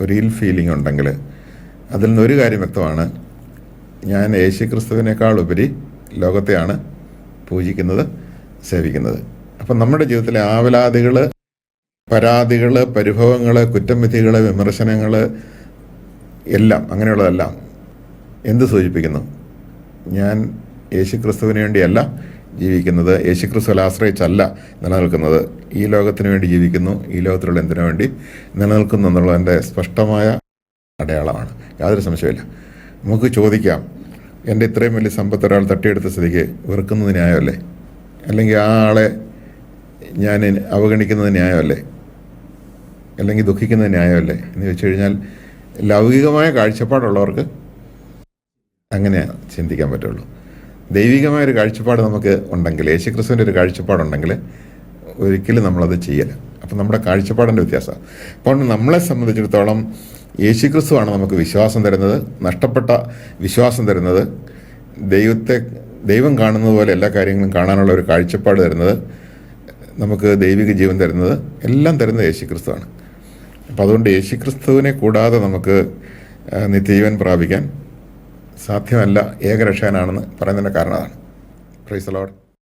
ഒരു ഇൽ ഫീലിംഗ് ഉണ്ടെങ്കിൽ, അതിൽ നിന്നൊരു കാര്യം വ്യക്തമാണ്, ഞാൻ യേശുക്രിസ്തുവിനേക്കാൾ ഉപരി ലോകത്തെയാണ് പൂജിക്കുന്നത്, സേവിക്കുന്നത്. അപ്പം നമ്മുടെ ജീവിതത്തിലെ ആവലാതികൾ, പരാതികൾ, പരിഭവങ്ങൾ, കുറ്റംവിധികൾ, വിമർശനങ്ങൾ എല്ലാം, അങ്ങനെയുള്ളതെല്ലാം എന്ത് സൂചിപ്പിക്കുന്നു? ഞാൻ യേശുക്രിസ്തുവിന് വേണ്ടിയല്ല ജീവിക്കുന്നത്, യേശുക്രിസ്തുവിൽ ആശ്രയിച്ചല്ല നിലനിൽക്കുന്നത്, ഈ ലോകത്തിന് വേണ്ടി ജീവിക്കുന്നു, ഈ ലോകത്തിലുള്ള എന്തിനു വേണ്ടി നിലനിൽക്കുന്നു എന്നുള്ളതിൻ്റെ സ്പഷ്ടമായ അടയാളമാണ്. യാതൊരു സംശയമില്ല. നമുക്ക് ചോദിക്കാം, എൻ്റെ ഇത്രയും വലിയ സമ്പത്ത് ഒരാൾ തട്ടിയെടുത്ത സ്ഥിതിക്ക് വെറുക്കുന്നത് ന്യായമല്ലേ? അല്ലെങ്കിൽ ആ ആളെ ഞാൻ അവഗണിക്കുന്നത് ന്യായമല്ലേ? അല്ലെങ്കിൽ ദുഃഖിക്കുന്നത് ന്യായമല്ലേ എന്ന് ചോദിച്ചു കഴിഞ്ഞാൽ, ലൗകികമായ കാഴ്ചപ്പാടുള്ളവർക്ക് അങ്ങനെ ചിന്തിക്കാൻ പറ്റുള്ളൂ. ദൈവികമായൊരു കാഴ്ചപ്പാട് നമുക്ക് ഉണ്ടെങ്കിൽ, യേശുക്രിസ്തുവിൻ്റെ ഒരു കാഴ്ചപ്പാടുണ്ടെങ്കിൽ ഒരിക്കലും നമ്മളത് ചെയ്യല. അപ്പം നമ്മുടെ കാഴ്ചപ്പാടിൻ്റെ വ്യത്യാസമാണ്. അപ്പോൾ നമ്മളെ സംബന്ധിച്ചിടത്തോളം യേശുക്രിസ്തുവാണ് നമുക്ക് വിശ്വാസം തരുന്നത്, നഷ്ടപ്പെട്ട വിശ്വാസം തരുന്നത്, ദൈവം കാണുന്നത് പോലെ എല്ലാ കാര്യങ്ങളും കാണാനുള്ള ഒരു കാഴ്ചപ്പാട് തരുന്നത്, നമുക്ക് ദൈവിക ജീവൻ തരുന്നത്, എല്ലാം തരുന്നത് യേശുക്രിസ്തുവാണ്. അപ്പോൾ അതുകൊണ്ട് യേശുക്രിസ്തുവിനെ കൂടാതെ നമുക്ക് നിത്യജീവൻ പ്രാപിക്കാൻ സാധ്യമല്ല, ഏകരക്ഷകനാണെന്ന് പറയുന്നതിൻ്റെ കാരണം അതാണ്. Praise the Lord.